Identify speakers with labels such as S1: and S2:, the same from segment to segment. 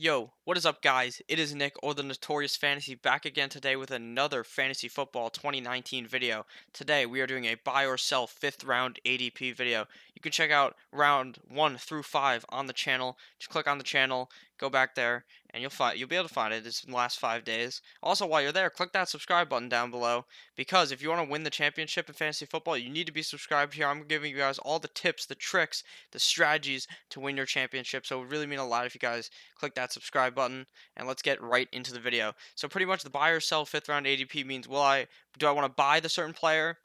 S1: Yo, what is up, guys? It is Nick, or the Notorious Fantasy, back again today with another Fantasy Football 2019 video. Today, we are doing a buy or sell 5th round ADP video. You can check out round 1 through 5 on the channel. Just click on the channel, go back there, and you'll be able to find it. It's in the last 5 days. Also, while you're there, click that subscribe button down below, because if you want to win the championship in Fantasy Football, you need to be subscribed here. I'm giving you guys all the tips, the tricks, the strategies to win your championship, so it would really mean a lot if you guys click that subscribe button, and let's get right into the video. So pretty much the buy or sell 5th round ADP means do I want to buy the certain player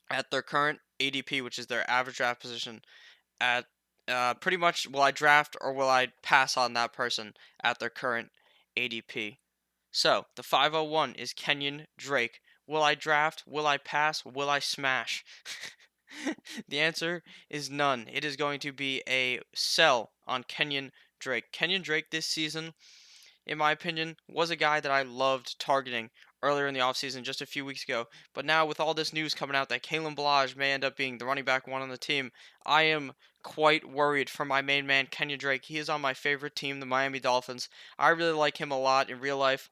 S1: at their current ADP, which is their average draft position, at pretty much will I draft or will I pass on that person at their current ADP. So the 501 is Kenyon Drake. Will I draft? Will I pass? Will I smash? The answer is none. It is going to be a sell on Kenyon Drake. Kenyon Drake this season, in my opinion, was a guy that I loved targeting earlier in the offseason just a few weeks ago. But now, with all this news coming out that Kalen Balaj may end up being the running back one on the team, I am quite worried for my main man, Kenyon Drake. He is on my favorite team, the Miami Dolphins. I really like him a lot in real life,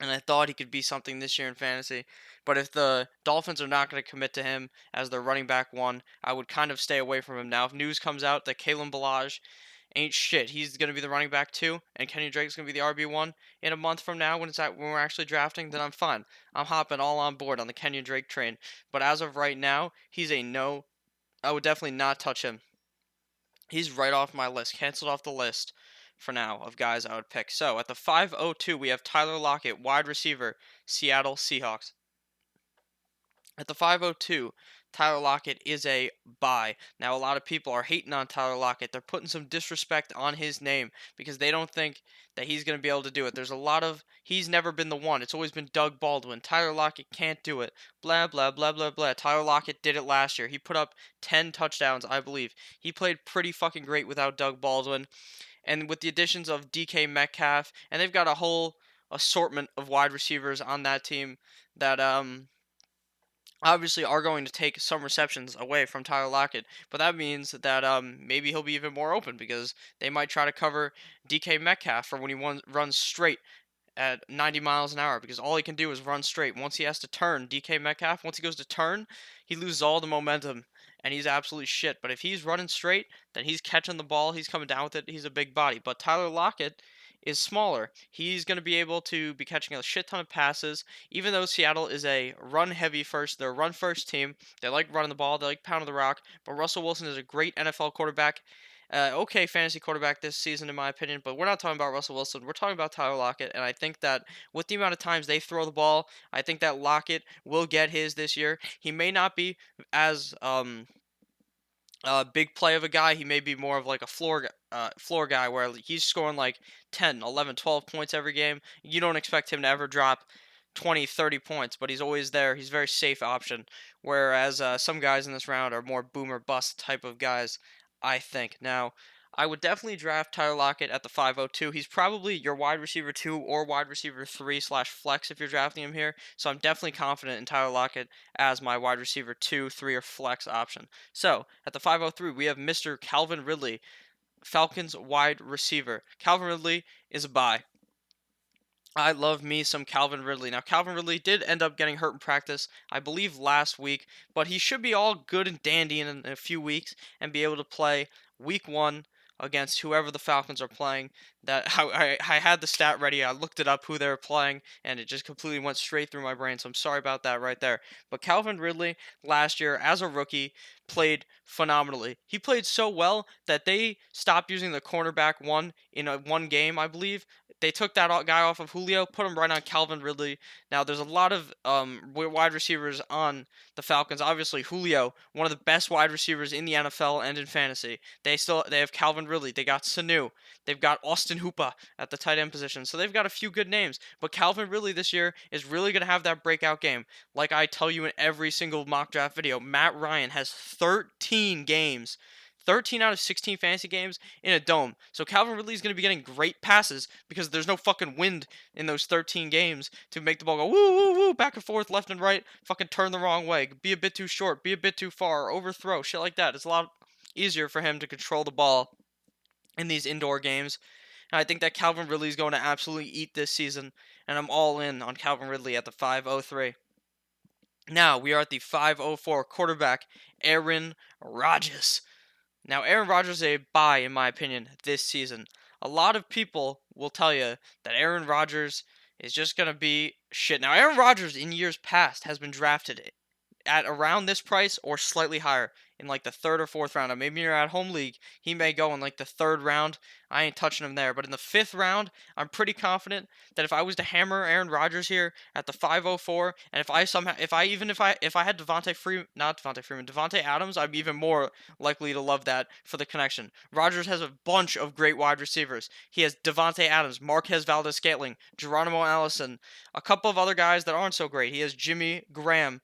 S1: and I thought he could be something this year in fantasy. But if the Dolphins are not going to commit to him as their running back one, I would kind of stay away from him. Now, if news comes out that Kalen Balaj ain't shit, he's going to be the running back two, and Kenny Drake's going to be the RB1 in a month from now when we're actually drafting, then I'm fine. I'm hopping all on board on the Kenyon Drake train. But as of right now, he's a no. I would definitely not touch him. He's right off my list, canceled off the list for now of guys I would pick. So at the 502, we have Tyler Lockett, wide receiver, Seattle Seahawks. At the 502, Tyler Lockett is a buy. Now, a lot of people are hating on Tyler Lockett. They're putting some disrespect on his name because they don't think that he's going to be able to do it. There's a lot of, he's never been the one. It's always been Doug Baldwin. Tyler Lockett can't do it. Blah, blah, blah, blah, blah. Tyler Lockett did it last year. He put up 10 touchdowns, I believe. He played pretty fucking great without Doug Baldwin. And with the additions of DK Metcalf, and they've got a whole assortment of wide receivers on that team that, obviously are going to take some receptions away from Tyler Lockett, but that means that maybe he'll be even more open because they might try to cover DK Metcalf for when he runs straight at 90 miles an hour, because all he can do is run straight. Once he has to turn, DK Metcalf, once he goes to turn, he loses all the momentum and he's absolutely shit. But if he's running straight, then he's catching the ball, he's coming down with it, he's a big body. But Tyler Lockett is smaller. He's going to be able to be catching a shit ton of passes, even though Seattle is a they're a run first team. They like running the ball, they like pounding the rock, but Russell Wilson is a great NFL quarterback. Okay, fantasy quarterback this season, in my opinion, but we're not talking about Russell Wilson. We're talking about Tyler Lockett, and I think that with the amount of times they throw the ball, I think that Lockett will get his this year. He may not be as big play of a guy. He may be more of like a floor guy where he's scoring like 10, 11, 12 points every game. You don't expect him to ever drop 20, 30 points, but he's always there. He's a very safe option. Whereas some guys in this round are more boomer bust type of guys, I think. Now, I would definitely draft Tyler Lockett at the 502. He's probably your wide receiver 2 or wide receiver 3 slash flex if you're drafting him here. So I'm definitely confident in Tyler Lockett as my wide receiver 2, 3, or flex option. So at the 503, we have Mr. Calvin Ridley, Falcons wide receiver. Calvin Ridley is a buy. I love me some Calvin Ridley. Now, Calvin Ridley did end up getting hurt in practice, I believe, last week, but he should be all good and dandy in a few weeks and be able to play week 1 against whoever the Falcons are playing. That I had the stat ready. I looked it up who they were playing, and it just completely went straight through my brain. So I'm sorry about that right there. But Calvin Ridley last year as a rookie played phenomenally. He played so well that they stopped using the cornerback one in one game, I believe. They took that guy off of Julio, put him right on Calvin Ridley. Now, there's a lot of wide receivers on the Falcons. Obviously, Julio, one of the best wide receivers in the NFL and in fantasy. They have Calvin Ridley. They got Sanu. They've got Austin Hooper at the tight end position. So they've got a few good names. But Calvin Ridley this year is really going to have that breakout game. Like I tell you in every single mock draft video, Matt Ryan has 13 games. 13 out of 16 fantasy games in a dome. So Calvin Ridley is going to be getting great passes because there's no fucking wind in those 13 games to make the ball go woo, woo, woo, back and forth, left and right, fucking turn the wrong way, be a bit too short, be a bit too far, overthrow, shit like that. It's a lot easier for him to control the ball in these indoor games. And I think that Calvin Ridley is going to absolutely eat this season, and I'm all in on Calvin Ridley at the 503. Now we are at the 504 quarterback, Aaron Rodgers. Now, Aaron Rodgers is a buy, in my opinion, this season. A lot of people will tell you that Aaron Rodgers is just going to be shit. Now, Aaron Rodgers in years past has been drafted at around this price or slightly higher in like the third or fourth round. Or maybe you're at home league, he may go in like the third round. I ain't touching him there. But in the fifth round, I'm pretty confident that if I was to hammer Aaron Rodgers here at the 504, and if I somehow, if I had Devontae Adams, I'd be even more likely to love that for the connection. Rodgers has a bunch of great wide receivers. He has Devontae Adams, Marquez Valdez-Scantling, Geronimo Allison, a couple of other guys that aren't so great. He has Jimmy Graham,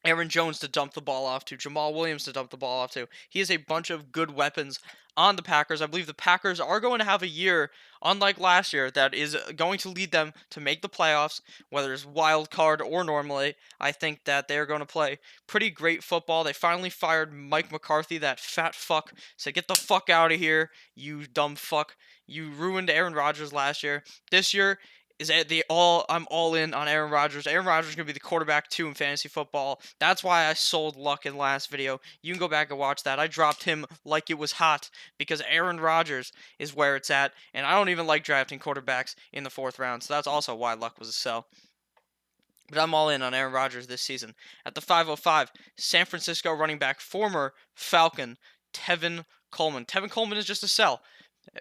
S1: Aaron Jones to dump the ball off to, Jamal Williams to dump the ball off to. He has a bunch of good weapons on the Packers. I believe the Packers are going to have a year, unlike last year, that is going to lead them to make the playoffs, whether it's wild card or normally. I think that they're going to play pretty great football. They finally fired Mike McCarthy, that fat fuck. Said, get the fuck out of here, you dumb fuck. You ruined Aaron Rodgers last year. This year, I'm all in on Aaron Rodgers. Aaron Rodgers is going to be the quarterback 2 in fantasy football. That's why I sold Luck in last video. You can go back and watch that. I dropped him like it was hot because Aaron Rodgers is where it's at, and I don't even like drafting quarterbacks in the 4th round, so that's also why Luck was a sell. But I'm all in on Aaron Rodgers this season. At the 505, San Francisco running back, former Falcon, Tevin Coleman. Tevin Coleman is just a sell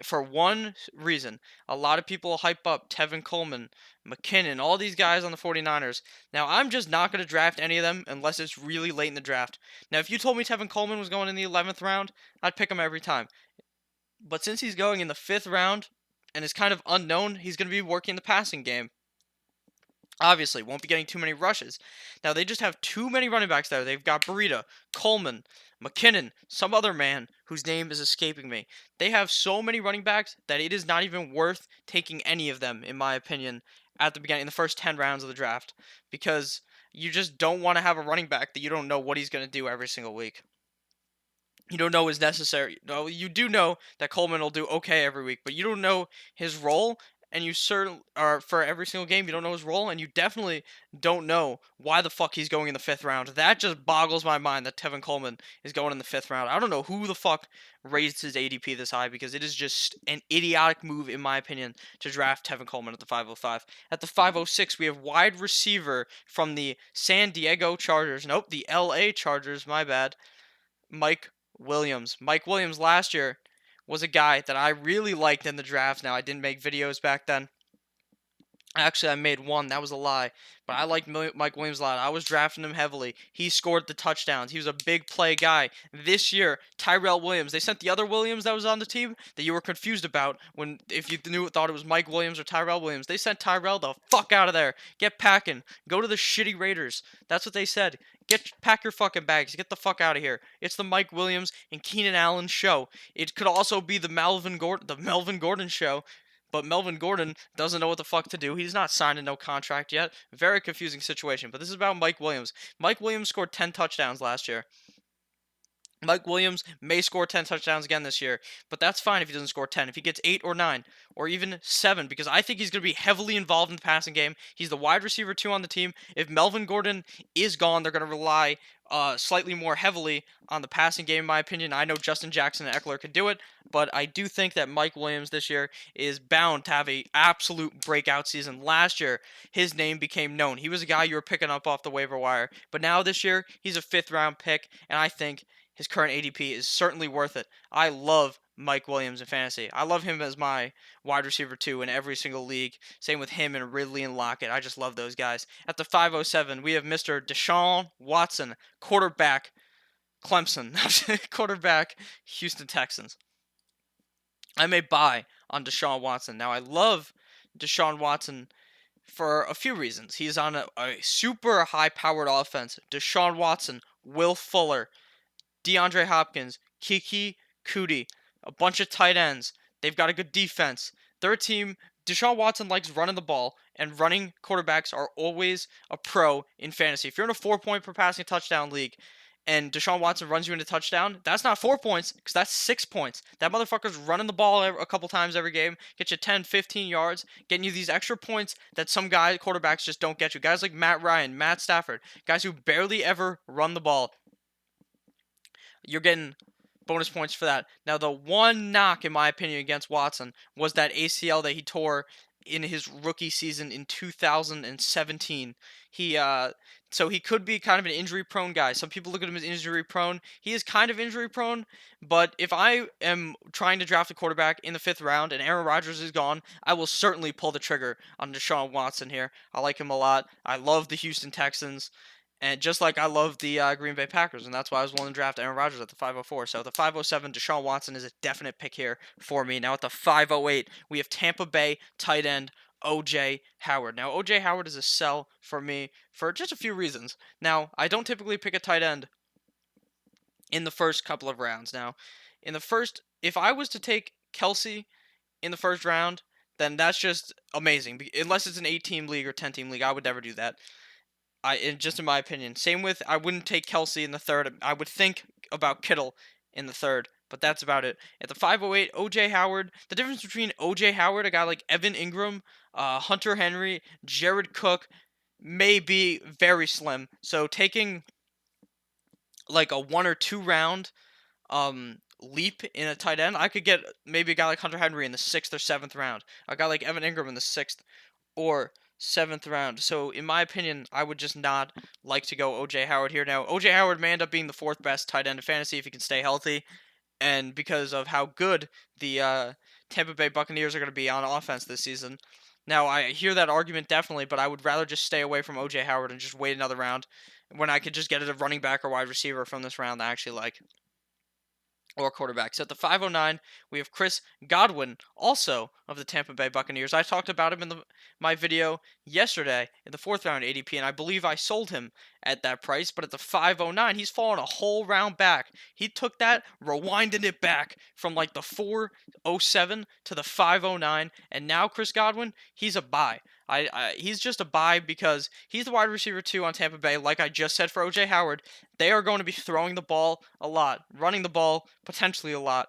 S1: for one reason. A lot of people hype up Tevin Coleman, McKinnon, all these guys on the 49ers. Now, I'm just not going to draft any of them unless it's really late in the draft. Now, if you told me Tevin Coleman was going in the 11th round, I'd pick him every time. But since he's going in the 5th round and is kind of unknown, he's going to be working the passing game. Obviously, won't be getting too many rushes. Now, they just have too many running backs there. They've got Burita, Coleman, McKinnon, some other man whose name is escaping me. They have so many running backs that it is not even worth taking any of them, in my opinion, at the beginning, in the first 10 rounds of the draft. Because you just don't want to have a running back that you don't know what he's going to do every single week. You don't know is necessary. No, you do know that Coleman will do okay every week, but you don't know his role, and you certainly are for every single game. You don't know his role, and you definitely don't know why the fuck he's going in the 5th round. That just boggles my mind that Tevin Coleman is going in the 5th round. I don't know who the fuck raised his ADP this high because it is just an idiotic move, in my opinion, to draft Tevin Coleman at the 505. At the 506, we have wide receiver from the San Diego Chargers. Nope, the LA Chargers. My bad. Mike Williams. Mike Williams last year was a guy that I really liked in the draft. Now, I didn't make videos back then. Actually, I made one. That was a lie. But I liked Mike Williams a lot. I was drafting him heavily. He scored the touchdowns. He was a big play guy. This year, Tyrell Williams. They sent the other Williams that was on the team that you were confused about if you thought it was Mike Williams or Tyrell Williams. They sent Tyrell the fuck out of there. Get packing. Go to the shitty Raiders. That's what they said. Pack your fucking bags. Get the fuck out of here. It's the Mike Williams and Keenan Allen show. It could also be the Melvin Gordon show. But Melvin Gordon doesn't know what the fuck to do. He's not signed no contract yet. Very confusing situation. But this is about Mike Williams. Mike Williams scored 10 touchdowns last year. Mike Williams may score 10 touchdowns again this year, but that's fine if he doesn't score 10. If he gets 8 or 9 or even 7, because I think he's going to be heavily involved in the passing game. He's the wide receiver 2 on the team. If Melvin Gordon is gone, they're going to rely slightly more heavily on the passing game, in my opinion. I know Justin Jackson and Eckler could do it, but I do think that Mike Williams this year is bound to have an absolute breakout season. Last year, his name became known. He was a guy you were picking up off the waiver wire, but now this year, he's a 5th-round pick, and I think his current ADP is certainly worth it. I love Mike Williams in fantasy. I love him as my wide receiver 2 in every single league. Same with him and Ridley and Lockett. I just love those guys. At the 507, we have Mr. Deshaun Watson, quarterback Clemson, quarterback Houston Texans. I may buy on Deshaun Watson. Now, I love Deshaun Watson for a few reasons. He's on a super high-powered offense. Deshaun Watson, Will Fuller, DeAndre Hopkins, Kiki Cootie, a bunch of tight ends. They've got a good defense. Their team, Deshaun Watson likes running the ball, and running quarterbacks are always a pro in fantasy. If you're in a 4-point per passing touchdown league, and Deshaun Watson runs you into touchdown, that's not 4 points because that's 6 points. That motherfucker's running the ball a couple times every game, get you 10, 15 yards, getting you these extra points that some quarterbacks just don't get you. Guys like Matt Ryan, Matt Stafford, guys who barely ever run the ball. You're getting bonus points for that. Now, the one knock, in my opinion, against Watson was that ACL that he tore in his rookie season in 2017. So he could be kind of an injury-prone guy. Some people look at him as injury-prone. He is kind of injury-prone, but if I am trying to draft a quarterback in the 5th round and Aaron Rodgers is gone, I will certainly pull the trigger on Deshaun Watson here. I like him a lot. I love the Houston Texans. And just like I love the Green Bay Packers, and that's why I was willing to draft Aaron Rodgers at the 504. So the 507, Deshaun Watson is a definite pick here for me. Now at the 508, we have Tampa Bay tight end O.J. Howard. Now O.J. Howard is a sell for me for just a few reasons. Now I don't typically pick a tight end in the first couple of rounds. Now in the first, if I was to take Kelsey in the first round, then that's just amazing. Unless it's an 8-team league or 10-team league, I would never do that. Just in my opinion. Same with, I wouldn't take Kelsey in the 3rd. I would think about Kittle in the 3rd, but that's about it. At the 508, O.J. Howard. The difference between O.J. Howard, a guy like Evan Ingram, Hunter Henry, Jared Cook, may be very slim. So taking like a 1 or 2 round leap in a tight end, I could get maybe a guy like Hunter Henry in the 6th or 7th round. A guy like Evan Ingram in the 6th or 7th round. So in my opinion, I would just not like to go O.J. Howard here. Now, O.J. Howard may end up being the 4th best tight end in fantasy if he can stay healthy, and because of how good the Tampa Bay Buccaneers are going to be on offense this season. Now, I hear that argument definitely, but I would rather just stay away from O.J. Howard and just wait another round when I could just get a running back or wide receiver from this round that I actually like. Or quarterback. So at the 509, we have Chris Godwin, also of the Tampa Bay Buccaneers. I talked about him in my video yesterday in the 4th round ADP, and I believe I sold him at that price. But at the 509, he's fallen a whole round back. He took that, rewinded it back from like the 407 to the 509, and now Chris Godwin, he's a buy. He's just a buy because he's the wide receiver 2 on Tampa Bay, like I just said for O.J. Howard. They are going to be throwing the ball a lot, running the ball potentially a lot.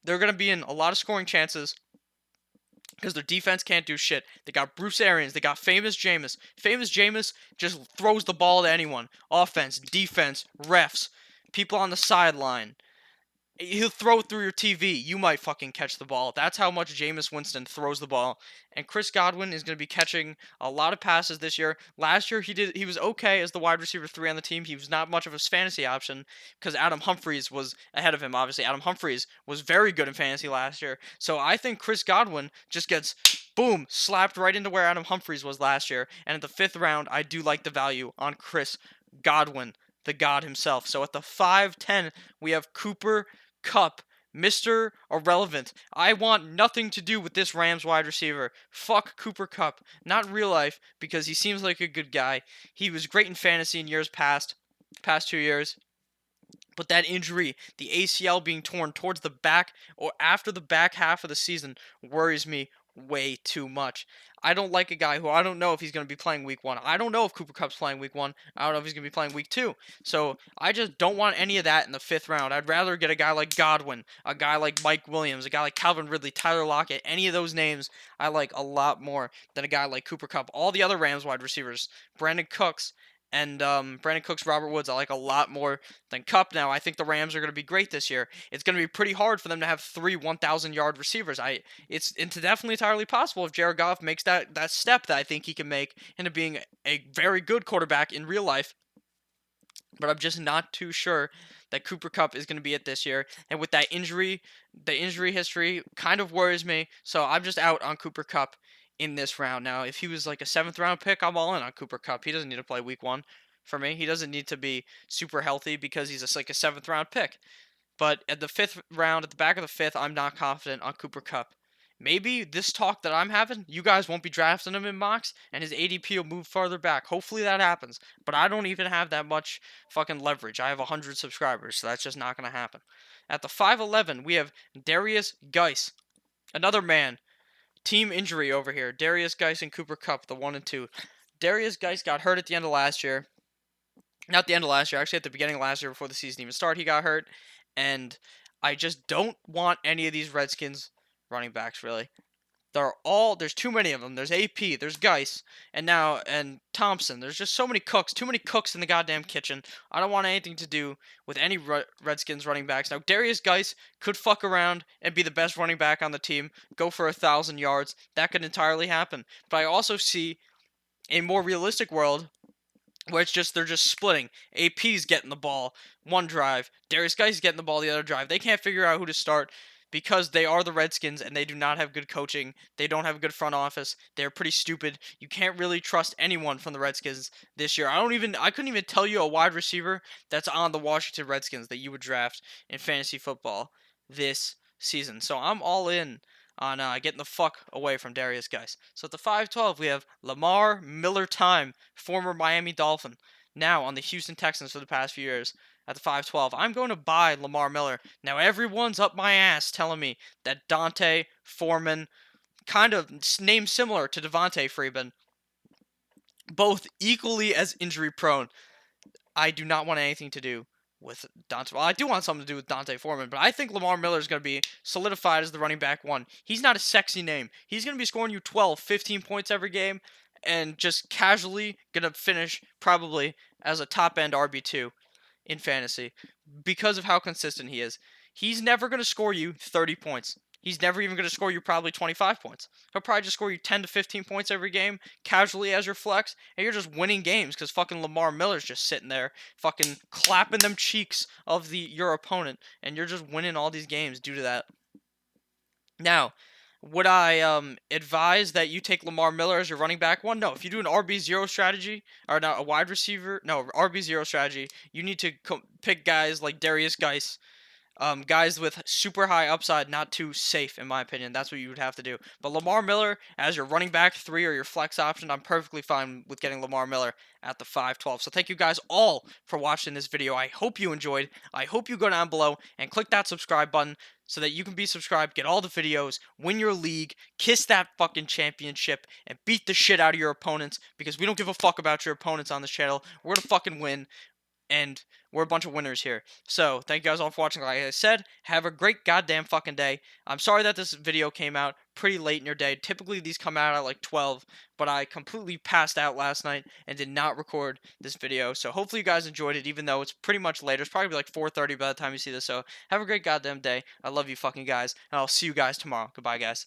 S1: They're going to be in a lot of scoring chances because their defense can't do shit. They got Bruce Arians. They got Famous Jameis. Famous Jameis just throws the ball to anyone. Offense, defense, refs, people on the sideline. He'll throw it through your TV. You might fucking catch the ball. That's how much Jameis Winston throws the ball. And Chris Godwin is going to be catching a lot of passes this year. Last year he was okay as the wide receiver 3 on the team. He was not much of a fantasy option because Adam Humphries was ahead of him. Obviously, Adam Humphries was very good in fantasy last year. So I think Chris Godwin just gets boom slapped right into where Adam Humphries was last year. And at the 5th round, I do like the value on Chris Godwin, the God himself. So at the 510, we have Cooper Kupp, Mr. Irrelevant. I want nothing to do with this Rams wide receiver. Fuck Cooper Kupp. Not in real life, because he seems like a good guy. He was great in fantasy in years past 2 years. But that injury, the ACL being torn towards the back or after the back half of the season, worries me way too much. I don't like a guy who I don't know if he's going to be playing week 1. I don't know if Cooper Kupp's playing week 1. I don't know if he's going to be playing week 2. So I just don't want any of that in the 5th round. I'd rather get a guy like Godwin, a guy like Mike Williams, a guy like Calvin Ridley, Tyler Lockett. Any of those names I like a lot more than a guy like Cooper Kupp. All the other Rams wide receivers, Brandon Cooks, and Brandon Cooks, Robert Woods, I like a lot more than Kupp. Now, I think the Rams are going to be great this year. It's going to be pretty hard for them to have 3 1,000-yard receivers. It's definitely entirely possible if Jared Goff makes that step that I think he can make into being a very good quarterback in real life. But I'm just not too sure that Cooper Kupp is going to be it this year. And with that injury, the injury history kind of worries me. So I'm just out on Cooper Kupp in this round. Now, if he was like a 7th round pick, I'm all in on Cooper Kupp. He doesn't need to play week 1 for me. He doesn't need to be super healthy because he's like a 7th round pick. But at the 5th round, at the back of the 5th, I'm not confident on Cooper Kupp. Maybe this talk that I'm having, you guys won't be drafting him in mocks, and his ADP will move farther back. Hopefully that happens. But I don't even have that much fucking leverage. I have 100 subscribers, so that's just not going to happen. At the 511, we have Darius Geis. Another man. Team injury over here. Darius Geis and Cooper Kupp, the 1 and 2. Darius Geis got hurt at the end of last year. Not the end of last year, actually at the beginning of last year before the season even started, he got hurt. And I just don't want any of these Redskins running backs really. There's too many of them. There's AP, there's Geis, and Thompson. There's just so many cooks, too many cooks in the goddamn kitchen. I don't want anything to do with any Redskins running backs. Now Darius Geis could fuck around and be the best running back on the team, go for 1,000 yards. That could entirely happen. But I also see a more realistic world where they're just splitting. AP's getting the ball one drive. Darius Geis getting the ball the other drive. They can't figure out who to start because they are the Redskins and they do not have good coaching. They don't have a good front office. They're pretty stupid. You can't really trust anyone from the Redskins this year. I couldn't even tell you a wide receiver that's on the Washington Redskins that you would draft in fantasy football this season. So I'm all in on getting the fuck away from Darius Geis. So at the 5-12, we have Lamar Miller Time, former Miami Dolphin, now on the Houston Texans for the past few years. At the 5-12, I'm going to buy Lamar Miller. Now everyone's up my ass telling me that Dante Foreman, kind of named similar to Devontae Freeman, both equally as injury prone. I do not want anything to do with Dante. Well, I do want something to do with Dante Foreman, but I think Lamar Miller is going to be solidified as the running back one. He's not a sexy name. He's going to be scoring you 12, 15 points every game and just casually going to finish probably as a top end RB2 in fantasy because of how consistent he is. He's never going to score you 30 points. He's never even going to score you probably 25 points. He'll probably just score you 10 to 15 points every game, casually as your flex, and you're just winning games because fucking Lamar Miller's just sitting there, fucking clapping them cheeks of your opponent, and you're just winning all these games due to that. Now, would I advise that you take Lamar Miller as your running back one? No, if you do an RB0 strategy, or not a wide receiver, no, RB0 strategy, you need to pick guys like Darius Geis, guys with super high upside, not too safe, in my opinion. That's what you would have to do. But Lamar Miller as your running back 3 or your flex option, I'm perfectly fine with getting Lamar Miller at the 5-12. So thank you guys all for watching this video. I hope you enjoyed. I hope you go down below and click that subscribe button so that you can be subscribed, get all the videos, win your league, kiss that fucking championship, and beat the shit out of your opponents because we don't give a fuck about your opponents on this channel. We're gonna fucking win. And we're a bunch of winners here. So, thank you guys all for watching. Like I said, have a great goddamn fucking day. I'm sorry that this video came out pretty late in your day. Typically, these come out at like 12, but I completely passed out last night and did not record this video. So, hopefully you guys enjoyed it, even though it's pretty much later. It's probably like 4:30 by the time you see this. So, have a great goddamn day. I love you fucking guys, and I'll see you guys tomorrow. Goodbye, guys.